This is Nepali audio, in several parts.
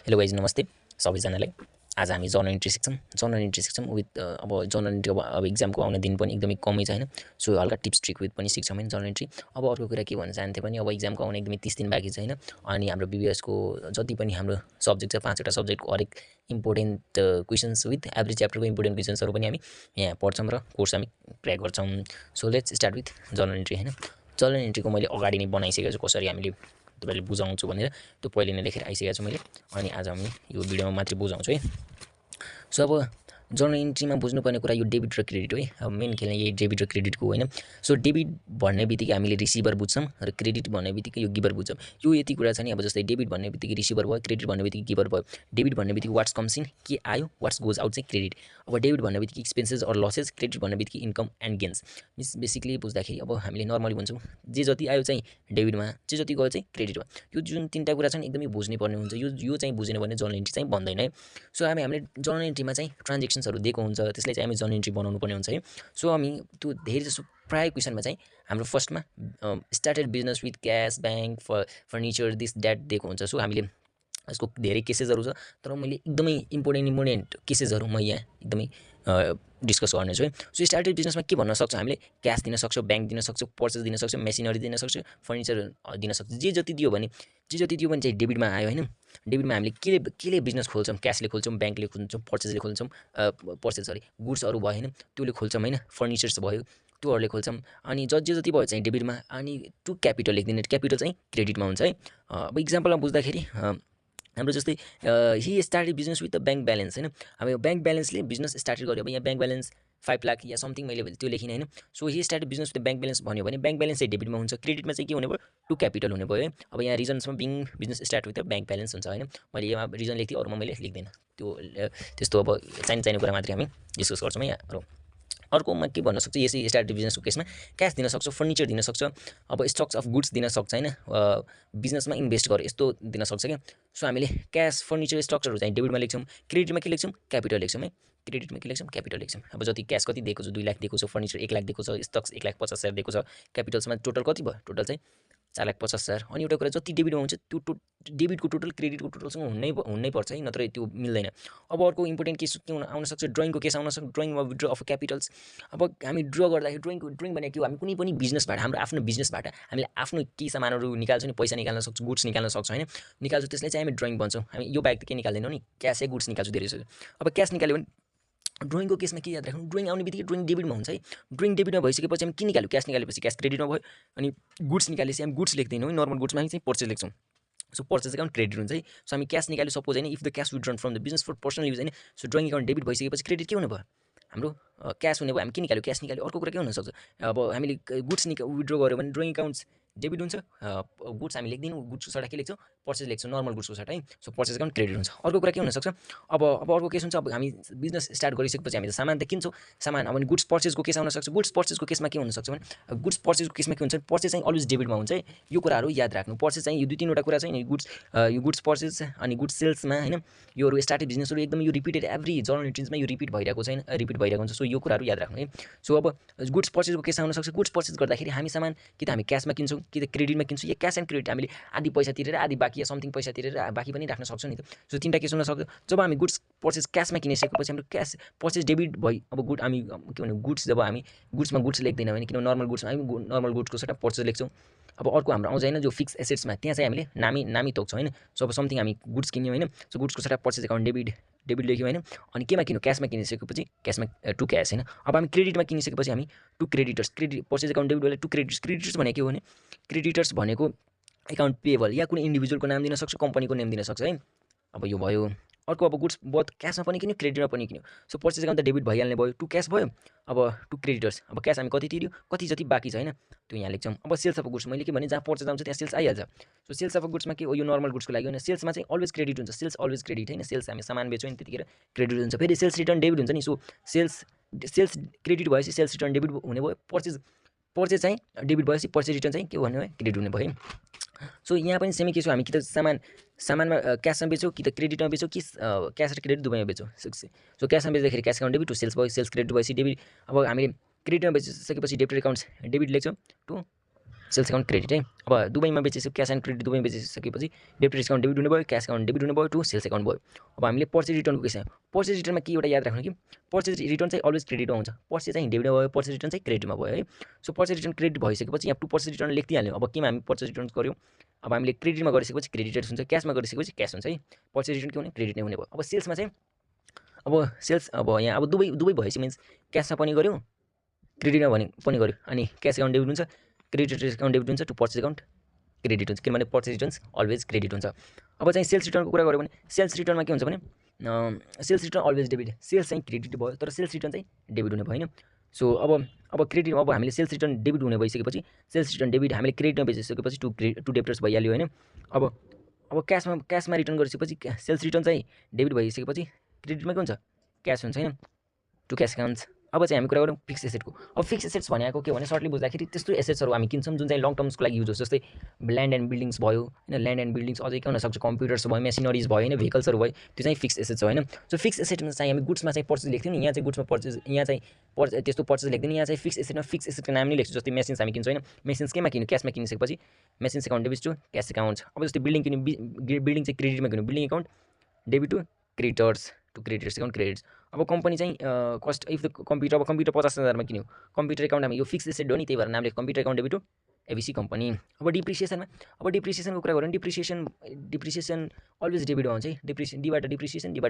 हेलो गाइज नमस्ते सबैजनालाई। आज हामी जर्नल इन्ट्री सिक्छौँ विथ अब जर्नल इन्ट्री अब इक्जामको आउने दिन पनि एकदमै कमै छ हैन। सो हल्का टिप्स ट्रिक विथ पनि सिक्छौँ हैन जर्नल इन्ट्री। अब अर्को कुरा के भन्न चाहन्थे पनि अब इक्जामको आउने एकदमै 30 दिन बाँकी छ हैन। अनि हाम्रो बीबीएसको जति पनि हाम्रो सब्जेक्ट छ 5 वटा सब्जेक्टको हरेक इम्पोर्टेन्ट क्वेसन्स विथ एभ्री च्याप्टरको इम्पोर्टेन्ट क्वेसन्सहरू पनि हामी यहाँ पढ्छौँ र कोर्स हामी क्र्याक गर्छौँ। So let's start with journal entry हैन। जर्नल इन्ट्रीको मैले अगाडि नै बनाइसकेको छु कसरी हामीले तपाईले बुझाउँछु भनेर त्यो पहिले नै लेखेर आइसकेको छु मैले। अनि आज हामी यो भिडियोमा मात्रै बुझाउँछु है। सो अब जर्नल इन्ट्रीमा बुझ्नुपर्ने कुरा यो डेबिट र क्रेडिट हो है। अब मेन खेल्ने यही डेबिट र क्रेडिटको होइन। सो डेबिट भन्ने बित्तिकै हामीले रिसिभर बुझ्छौँ र क्रेडिट भन्ने बित्तिकै यो गिभर बुझ्छौँ। यो यति कुरा छ नि अब जस्तै डेबिट भन्ने बित्तिकै रिसिभर भयो, क्रेडिट भन्ने बित्तिकै गिभर भयो। डेबिट भन्ने बित्तिकै वाट्स कम्स इन के आयो, वाट्स गोज आउट चाहिँ क्रेडिट। अब डेबिट भन्ने बित्तिकै एक्सपेन्सेस अर लसेस, क्रेडिट भन्ने बित्तिकै income and gains. Means basically बुझ्दाखेरि अब हामीले नर्मली भन्छौँ जे जति आयो चाहिँ डेबिटमा, जे जति गयो चाहिँ क्रेडिटमा। यो जुन तिनवटा कुरा छन् एकदमै बुझ्नै पर्ने हुन्छ। यो चाहिँ बुझेन भने जर्नल इन्ट्री चाहिँ बन्दैन है। सो हामीले जर्नल इन्ट्रीमा चाहिँ ट्रान्जेक्सन्सहरू दिएको हुन्छ, त्यसलाई चाहिँ हामी जर्नल इन्ट्री बनाउनु पर्ने हुन्छ है। सो हामी त्यो धेरै जसो प्रायः क्वेसनमा चाहिँ हाम्रो फर्स्टमा started business with cash, bank, furniture, this that दिएको हुन्छ। सो हामीले यसको धेरै केसेसहरू छ, तर मैले एकदमै इम्पोर्टेन्ट केसेसहरू म यहाँ एकदमै डिस्कस गर्नेछु है। सो स्टार्टेड बिजनेसमा के भन्न सक्छौँ हामीले, क्यास दिन सक्छौँ, ब्याङ्क दिन सक्छौँ, पर्चेस दिन सक्छौँ, मेसिनरी दिन सक्छौँ, फर्निचर दिन सक्छौँ। जे जति दियो भने चाहिँ डेबिटमा आयो होइन। डेबिटमा हामीले केले बिजनेस खोल्छौँ, क्यासले खोल्छौँ, ब्याङ्कले खोल्छौँ, पर्चेसले खोल्छौँ, गुड्सहरू भयो होइन त्योले खोल्छौँ होइन, फर्निचर्स भयो त्योहरूले खोल्छौँ। अनि जे जति भयो चाहिँ डेबिटमा, अनि टु क्यापिटल लेखिदिने, क्यापिटल चाहिँ क्रेडिटमा हुन्छ है। अब इक्जाम्पलमा बुझ्दाखेरि हाम्रो जस्तै he started business with the bank balance होइन। अब यो ब्याङ्क ब्यालेन्सले बिजनेस स्टार्टेड गर्यो। अब यहाँ ब्याङ्क ब्यालेन्स 5 लाख या समथिङ मैले त्यो लेखिनँ होइन। So he started business with bank balance भन्यो भने ब्याङ्क ब्यालेन्स चाहिँ डेबिटमा हुन्छ, क्रेडिटमा चाहिँ के हुने भयो, टु क्यापिटल हुने भयो है। अब यहाँ रिजन्समा being business start with the bank balance हुन्छ होइन। मैले यहाँ रिजन लेख्थेँ, अरूमा मैले लेख्दैन। त्यो त्यस्तो अब चाहिने कुरा मात्रै हामी डिस्कस गर्छौँ है यहाँ। अर्कोमा के भन्न सक्छ, यसै स्टार्टेड बिजनेसको केसमा क्यास दिन सक्छ, फर्निचर दिन सक्छ, अब स्टक्स अफ गुड्स दिन सक्छ होइन, बिजनेसमा इन्भेस्ट गर यस्तो दिन सक्छ क्या। सो हामीले क्यास, फर्निचर, स्टक्सहरू चाहिँ डेबिटमा लेख्छौँ, क्रेडिटमा के लेख्छौँ, क्यापिटल लेख्छौँ है। क्रेडिटमा के लेख्छौँ, क्यापिटल लेख्छौँ। अब जति क्यास कति दिएको छ, 2 लाख दिएको छ, फर्निचर 1 लाख दिएको छ, स्टक्स 1,50,000 दिएको छ, क्यापिटल्समा टोटल कति भयो, टोटल चाहिँ 4,50,000। अनि एउटा कुरा जति डेबिटमा हुन्छ त्यो डेबिटको टोटल क्रेडिटको टोटलसँग हुनै पर्छ है, नत्र त्यो मिल्दैन। अब अर्को इम्पोर्टेन्ट केस के आउन सक्छ, ड्रइङको केस आउन सक्छ, ड्रइङ विथड्र अफ क्यापिटल्स। अब हामी ड्र गर्दाखेरि ड्रइङ भनेको के हो, हामी कुनै पनि बिजनेसबाट, हाम्रो आफ्नो बिजनेसबाट हामीले आफ्नो केही सामानहरू निकाल्छौँ नि, पैसा निकाल्न सक्छौँ, गुड्स निकाल्न सक्छौँ होइन, निकाल्छौँ, त्यसलाई चाहिँ हामी ड्रइङ भन्छौँ। हामी यो बाहेक त के निकाल्दैनौँ नि, क्यासै गुड्स निकाल्छौँ धेरै जस्तो। अब क्यास निकाल्यो भने ड्रइङको केसमा के याद राख्नु, ड्रइङ आउने बित्तिकै ड्रइङ डेबिटमा हुन्छ है। ड्रइङ डेबिटमा भइसकेपछि हामी के निकाल्यो, क्यास निकालेपछि क्यास क्रेडिटमा भयो। अनि गुड्स निकालेपछि हामी गुड्स लेख्दैनौँ है, नर्मल गुड्समा हामी चाहिँ पर्चेस लेख्छौँ। सो पर्चेस एकाउन्ट क्रेडिट हुन्छ है। सो हामी क्यास निकाल्यो सपोज होइन, if the cash withdrawn from the business for personal use होइन। सो ड्रइङ एकाउन्ट डेबिट भइसकेपछि क्रेडिट के हुने भयो, हाम्रो क्यास हुने भयो। हामी के निकाल्यो, क्यास निकाल्यो। अर्को कुरा के हुनसक्छ, अब हामीले गुड्स विड्रो गऱ्यो भने ड्रइङ एकाउन्ट्स डेबिट हुन्छ, गुड्स हामी लेख्दैनौँ, गुड्सको सट्टा के लेख्छौँ, पर्चेस लेख्छौँ, नर्मल गुड्सको सट्टा है। सो पर्चेस एकाउन्ट क्रेडिट हुन्छ। अर्को कुरा के हुनसक्छ, अब अर्को केस हुन्छ, अब हामी बिजनेस स्टार्ट गरिसकेपछि हामी त सामान त किन्छौँ, सामान अब गुड्स पर्चेसको केस आउन सक्छ। गुड्स पर्चेसको केसमा के हुनसक्छ भने, गुड्स पर्चेसको केसमा के हुन्छ, पर्चेस चाहिँ अलवेज डेबिटमा हुन्छ है। यो कुराहरू याद राख्नु। पर्चेस चाहिँ यो 2-3वटा कुरा चाहिँ यो गुड्स पर्चेस अनि गुड्स सेल्समा होइन, योहरू स्टार्टेड बिजनेसहरू एकदम यो रिपिटेड एभ्री जर्नल इन्ट्रिजमा यो रिपिट भइरहेको छैन, रिपिट भइरहेको हुन्छ। सो यो कुराहरू याद राख्नु है। सो अब गुड्स पर्चेसको केस आउन सक्छ। गुड्स पर्चेस गर्दाखेरि हामी सामान कि त हामी क्यासमा किन्छौँ, कि त क्रेडिटमा किन्छौँ, या क्यास एन्ड क्रेडिट हामीले आधी पैसा तिरेर आधी बाँकी या समथिङ पैसा तिरेर बाँकी पनि राख्न सक्छौँ नि त। सो 3टा केस हुन सक्छ। जब हामी गुड्स पर्चेस क्यासमा किनिसकेपछि हाम्रो क्यास पर्चेस डेबिट भयो। अब हामी के भन्नु, गुड्स जब हामी गुड्समा गुड्स लेख्दैन भने, किन नर्मल गुड्समा हामी नर्मल गुड्सको सट्टा पर्चेस लेख्छौँ। अब अर्को हाम्रो आउँछ होइन, जो फिक्स एसेट्समा, त्यहाँ चाहिँ हामीले नामी तोक्छौँ होइन। सो अब समथिङ हामी गुड्स किन्यौँ होइन, सो गुड्सको सट्टा पर्चेस एकाउन्ट डेबिट लेख्यौँ होइन। अनि केमा किन्यौँ, क्यासमा किनिसकेपछि क्यासमा टु क्यास होइन। अब हामी क्रेडिटमा किनिसकेपछि हामी to creditors, purchase account debit वाला टु क्रेडिटर्स भनेको के हो भने, क्रेडिटर्स भनेको एकाउन्ट पेएबल या कुनै इन्डिभिजुअलको नाम दिन सक्छ, कम्पनीको नेम दिन सक्छ है। अब यो भयो। अर्को अब गुड्स बहुत क्यासमा पनि किन्यो, क्रेडिटमा पनि किन्यो। सो पर्चेस एकाउन्ट त डेबिट भइहाल्ने भयो, टु क्यास भयो। अब टु क्रेडिटर्स, अब क्यास हामी कति तिर्यो, कति जति बाँकी छ होइन, त्यो यहाँ लेख्छौँ। अब सेल्स अफ गुड्स, मैले के भने जहाँ पर्चेस आउँछ त्यहाँ सेल्स आइहाल्छ। सो सेल्स अफ गुड्समा के हो, यो नर्मल गुड्सको लागि होइन, सेल्समा चाहिँ अलवेज क्रेडिट हुन्छ, सेल्स अलवेज क्रेडिट होइन। सेल्स हामी सामान बेच्यौँ नि त्यतिखेर क्रेडिट हुन्छ। फेरि सेल्स रिटर्न डेबिट हुन्छ नि। सो सेल्स क्रेडिट भएपछि सेल्स रिटर्न डेबिट हुने भयो। पर्चेस चाहिँ डेबिट भएपछि पर्चेस रिटर्न चाहिँ के भन्ने भयो, क्रेडिट हुने भयो। सो यहाँ पनि सेमै के छ, हामी कि त सामानमा क्यासमा बेचौँ, कि त क्रेडिटमा बेचौँ, कि क्यास र क्रेडिट दुवैमा बेचौँ। सो क्यासमा बेच्दाखेरि cash account debit to sales भयो, सेल्स क्रेडिट भएपछि डेबिट। अब हामीले क्रेडिटमा बेचिसकेपछि डेबिट एकाउन्ट्स डेबिट लेख्छौँ टु सेल्स एकाउन्ट क्रेडिट है। अब दुबईमा बेचेपछि क्यास एन्ड क्रेडिट दुबईमा बेचिसकेपछि डेबिट एकाउन्ट डेबिट हुने भयो, क्यास एकाउन्ट डेबिट हुने भयो टु सेल्स एकाउन्ट भयो। अब हामीले पर्चेज रिटर्नको केसमा पर्चेज रिटर्नमा के एउटा याद राख्नु कि पर्चेज रिटर्न चाहिँ अलवेज क्रेडिटमा आउँछ, पर्चेज चाहिँ डेबिटमा भयो, पर्चेज रिटर्न चाहिँ क्रेडिटमा भयो है। सो पर्चेज रिटर्न क्रेडिट भइसकेपछि यहाँ टु पर्चेज रिटर्न लेखिहाल्यौँ। अब केमा हामी पर्चेज रिटर्न गऱ्यौँ, अब हामीले क्रेडिटमा गरिसकेपछि क्रेडिटेड हुन्छ, क्यासमा गरिसकेपछि क्यास हुन्छ है। पर्चेज रिटर्न के हुने क्रेडिट नै हुने भयो। अब सेल्समा चाहिँ अब सेल्स अब यहाँ अब दुबई भएपछि मिन्स क्यासमा पनि गऱ्यौँ, क्रेडिटमा पनि गऱ्यो, अनि क्यास एकाउन्ट डेबिट हुन्छ, क्रेडिट एकाउन्ट डेबिट हुन्छ टु पर्चेज एकाउन्ट क्रेडिट हुन्छ, किनभने पर्चेज रिटर्न्स अलवेज क्रेडिट हुन्छ। अब चाहिँ सेल्स रिटर्नको कुरा गऱ्यो भने सेल्स रिटर्नमा के हुन्छ भने sales return always debit, sales चाहिँ क्रेडिट भयो तर सेल्स रिटर्न चाहिँ डेबिट हुने भयो होइन। सो अब क्रेडिट अब हामीले सेल्स रिटर्न डेबिट हुने भइसकेपछि सेल्स रिटर्न डेबिट हामीले क्रेडिटमा बेचिसकेपछि टु डेबिटर्स भइहाल्यो होइन। अब क्यासमा रिटर्न गरिसकेपछि सेल्स रिटर्न चाहिँ डेबिट भइसकेपछि क्रेडिटमा के हुन्छ क्यास हुन्छ होइन, टु क्यास एकाउन्ट्स। अब चाहिँ हामी कुरा गरौँ फिक्स एसेटको। अब फिक्स एसेट्स भनेको के भने सर्टली बुझ्दाखेरि त्यस्तो एसेट्सहरू हामी किन्छौँ जुन चाहिँ लङ टर्म्सको लागि युज होस्, जस्तै ल्यान्ड एन्ड बिल्डिङ्स भयो होइन, ल्यान्ड एन्ड बिल्डिङ्स अझै के हुनसक्छ कम्प्युटर्स भयो, मेसिनरिज भयो होइन, भेहिकल्सहरू भयो, त्यो चाहिँ फिक्स एसेट्स हो होइन। सो फिक्स एसेटमा चाहिँ हामी गुड्समा चाहिँ पर्चेज लेख्थ्यौँ नि, यहाँ चाहिँ गुड्समा पर्चेज, यहाँ चाहिँ त्यस्तो पर्चेज लेख्दैन, यहाँ चाहिँ फिक्स एसेटमा फिक्स एसेटको नाम नै लेख्छु। जस्तै मेसिन्स हामी किन्छौँ होइन, मेसिन्स केमा किन्यो क्यासमा किनिसकेपछि machines account debit to cash account. अब जस्तै बिल्डिङ किन्यो, बिल्डिङ चाहिँ क्रेडिटमा किन्यो, building account debit to creditors to creditors account credits. अब कम्पनी चाहिँ कस्ट इफ द कम्प्युटर, अब कम्प्युटर 50,000मा किन्यो, कम्प्युटर एकाउन्ट हामी यो फिक्स एसेट हो नि, त्यही भएर नाम लेख्छ computer account debit to ABC company. अब डिप्रिसिएसनको कुरा गऱ्यो भने डिप्रिसिएसन अलवेज डेबिट आउँछ है, डीबाट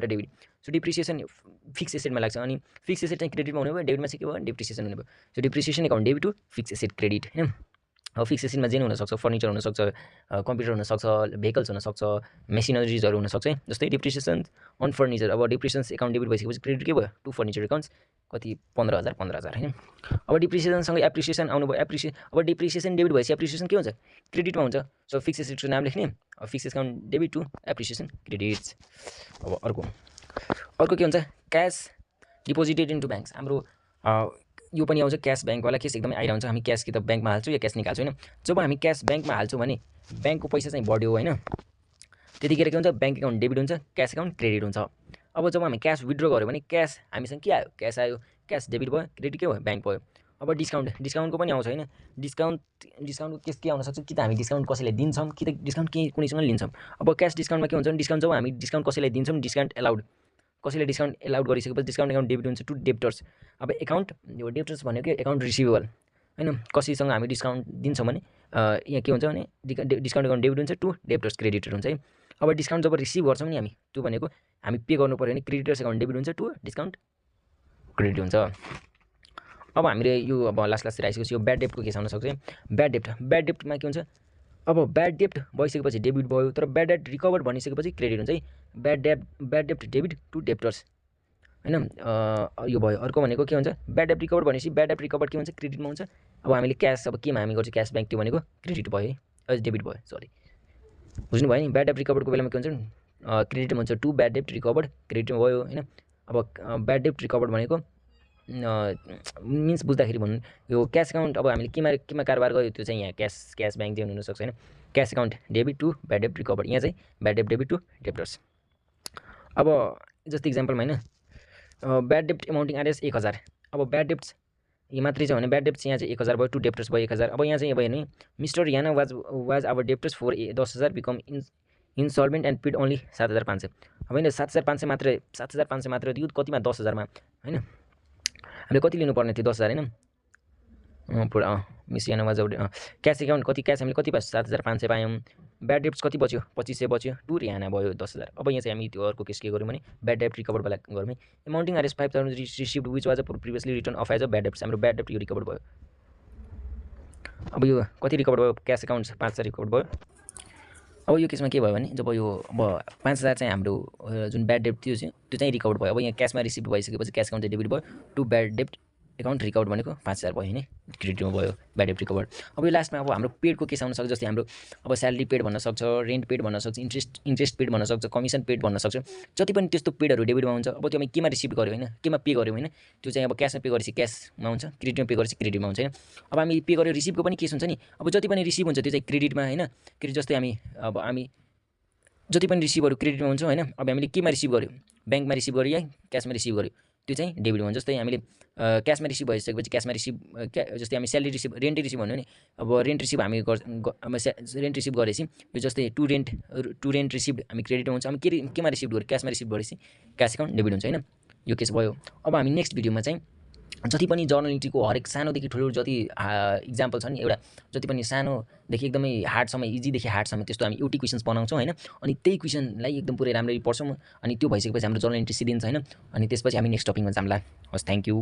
डेबिट। सो डिप्रिसिएसन फिक्स एसेटमा लाग्छ, अनि फिक्स एसेट चाहिँ क्रेडिटमा हुने भयो, डेबिटमा चाहिँ के भयो डिप्रिसिएसन हुने भयो। So depreciation account debit to fix asset credit होइन। अब फिक्स एसेटमा जे हुनसक्छ, फर्निचर हुनसक्छ, कम्प्युटर हुनसक्छ, भेहिकल्स हुनसक्छ, मेसिनरिजहरू हुनसक्छ है। जस्तै डिप्रिसिएसन अन फर्निचर, अब डिप्रिसिएसन एकाउन्ट डेबिट भइसकेपछि क्रेडिट के भयो टु फर्निचर एकाउन्ट्स कति 15,000 होइन। अब डिप्रिसिएसनसँगै एप्रिसिएसन आउनु भयो, अब डिप्रिसिएसन डेबिट भएपछि एप्रिसिएसन के हुन्छ क्रेडिटमा हुन्छ। सो फिक्स एसेटको नाम लेख्ने, fix account debit to appreciation credits. अब अर्को के हुन्छ क्यास डिपोजिटेड इन्टु ब्याङ्क्स। हाम्रो यो पनि आउँछ क्यास ब्याङ्कवाला केस एकदमै आइरहन्छ। हामी क्यास कि त ब्याङ्कमा हाल्छौँ या क्यास निकाल्छौँ होइन। जब हामी क्यास ब्याङ्कमा हाल्छौँ भने ब्याङ्कको पैसा चाहिँ बढ्यो होइन, त्यतिखेर के हुन्छ ब्याङ्क एकाउन्ट डेबिट हुन्छ, क्यास एकाउन्ट क्रेडिट हुन्छ। अब जब हामी क्यास विथड्र गऱ्यो भने क्यास हामीसँग के आयो क्यास आयो, क्यास डेबिट भयो, क्रेडिट के भयो ब्याङ्क भयो। अब डिस्काउन्टको पनि आउँछ होइन, डिस्काउन्टको केस के आउनसक्छ कि त हामी डिस्काउन्ट कसैलाई दिन्छौँ कि त डिस्काउन्ट कुनैसँग लिन्छौँ। अब क्यास डिस्काउन्टमा के हुन्छ भने डिस्काउन्ट जब हामी डिस्काउन्ट कसैलाई दिन्छौँ, डिस्काउन्ट कसैले डिस्काउन्ट एलाउड गरिसकेपछि डिस्काउन्ट एकाउन्ट डेबिट हुन्छ टु डेब्टर्स। अब एकाउन्ट यो डेब्टर्स भनेको एकाउन्ट रिसिभेबल होइन, कसैसँग हामी डिस्काउन्ट दिन्छौँ भने यहाँ के हुन्छ भने डिस्काउन्ट एकाउन्ट डेबिट हुन्छ टु डेब्टर्स क्रेडिटेड हुन्छ है। अब डिस्काउन्ट जब रिसिभ गर्छौँ नि हामी, त्यो भनेको हामी पे गर्नु पऱ्यो भने क्रेडिटर्स एकाउन्ट डेबिट हुन्छ टु डिस्काउन्ट क्रेडिट हुन्छ। अब हामीले यो अब लास्टतिर आइसकेपछि यो ब्याड डेप्टको केस आउनसक्छ है। ब्याड डेप्टमा के हुन्छ, अब ब्याड डेप्ट भइसकेपछि डेबिट भयो, तर ब्याड डेप्ट रिकभर भनिसकेपछि क्रेडिट हुन्छ है। ब्याड डेप्ट डेबिट टु डेब्टर्स होइन, यो भयो। अर्को भनेको के हुन्छ ब्याड डेप्ट रिकभर भनेपछि ब्याड डेप्ट रिकभर के हुन्छ क्रेडिटमा हुन्छ। अब हामीले क्यास अब केमा हामी गर्छौँ क्यास ब्याङ्क, त्यो भनेको क्रेडिट भयो है, डेबिट भयो सरी, बुझ्नु भयो नि। ब्याड डेप्ट रिकभरको बेलामा के हुन्छ क्रेडिटमा हुन्छ टु ब्याड डेप्ट रिकभर्ड क्रेडिटमा भयो होइन। अब ब्याड डेप्ट रिकभर्ड भनेको मिन्स बुझ्दाखेरि भन्नु यो क्यास एकाउन्ट अब हामीले केमा कारोबार गर्यो त्यो चाहिँ यहाँ क्यास ब्याङ्क चाहिँ हुनसक्छ होइन। Cash account debit to bad डेप्ट रिकभर, यहाँ चाहिँ ब्याड डेप्ट डेबिट टु डेब्टर्स। अब जस्तै इक्जाम्पलमा होइन ब्याड डेप्ट एमाउन्टिङ आरएस 1000, अब ब्याड डेप्ट्स यो मात्रै छ भने ब्याड डेप्ट्स यहाँ चाहिँ 1000 भयो, टु डेब्टर्स भयो 1000। अब यहाँ चाहिँ भयो नि Mister Yana was our debtors for 10,000 become insolvent and paid only 7,500। अब होइन 7,500 मात्र दियो, कतिमा 10,000मा होइन। हामीले कति लिनुपर्ने थियो 10,000 होइन, मिस याना वाज क्यास एकाउन्ट कति क्यास हामीले कति पायो 7,500 पायौँ, ब्याड डेप्ट्स कति बच्यो 2500 बच्यो, टु याना भयो 10,000। अब यहाँ चाहिँ हामी त्यो अर्को केस के गऱ्यौँ भने ब्याड डेप्ट रिकभर वाला गरौँ है। Amounting R S 5,000 received which was previously return of as a bad debts, हाम्रो ब्याड डेप्ट यो रिकभर भयो। अब यो कति रिकभर भयो क्यास एकाउन्ट 5,000 रिकभर भयो। अब यो केसमा के भयो भने जब यो अब 5,000 चाहिँ हाम्रो जुन ब्याड डेप्ट थियो त्यो चाहिँ रिकभर भयो। अब यहाँ क्यासमा रिसिभ भइसकेपछि क्यास एकाउन्ट चाहिँ डेबिट भयो, टु ब्याड डेप्ट एकाउन्ट रिकभर भनेको 5,000 भयो होइन, क्रेडिटमा भयो ब्याड डेप्ट रिकभर। अब यो लास्टमा अब हाम्रो पेडको केस आउन सक्छ, जस्तै हाम्रो अब स्यालेरी पेड भन्न सक्छ, रेन्ट पेड भन्न सक्छ, इन्ट्रेस्ट पेड भन्न सक्छ, कमिसन पेड भन्न सक्छ, जति पनि त्यस्तो पेडहरू डेबिटमा हुन्छ। अब त्यो हामी केमा रिसिभ गऱ्यो होइन, केमा पे गऱ्यौँ होइन, त्यो चाहिँ अब क्यासमा पे गरेपछि क्यासमा हुन्छ, क्रेडिटमा पे गरेपछि क्रेडिटमा हुन्छ होइन। अब हामी पे गऱ्यो रिसिभको पनि केस हुन्छ नि, अब जति पनि रिसिभ हुन्छ त्यो चाहिँ क्रेडिटमा होइन, क्रेडिट जस्तै हामी जति पनि रिसिभहरू क्रेडिटमा हुन्छ होइन। अब हामीले केमा रिसिभ गऱ्यो ब्याङ्कमा रिसिभ गऱ्यो या क्यासमा रिसिभ गऱ्यो, त्यो चाहिँ डेबिट हुन्छ। जस्तै हामीले क्यासमा रिसिभ भइसकेपछि क्यासमा रिसिभ जस्तै हामी स्यालेरी रिसिभ रेन्ट रिसिभ भन्यो भने अब रेन्ट रिसिभ हामी रेन्ट रिसिभ गरेपछि यो जस्तै टु रेन्ट रिसिभ हामी क्रेडिट हुन्छ। हामी केमा रिसिभ गर्यो क्यासमा रिसिभ गरेपछि क्यास एकाउन्ट डेबिट हुन्छ हैन, यो केस भयो। अब हामी नेक्स्ट भिडियोमा चाहिँ जति पनि जर्नल इन्ट्रीको हरेक सानोदेखि ठुलो जति इक्जाम्पल छ नि, एउटा जति पनि सानोदेखि एकदमै हार्डसम्म इजीदेखि हार्डसम्म त्यस्तो हामी एउटै क्वेसन्स बनाउँछौँ हैन। अनि त्यही क्वेसनलाई एकदम पुरै राम्ररी पढ्छौँ अनि त्यो भइसकेपछि हाम्रो जर्नल इन्ट्री सिद्धिन्छ हैन। अनि त्यसपछि हामी नेक्स्ट टपिकमा जाउँला। हस्, थ्याङ्क यू।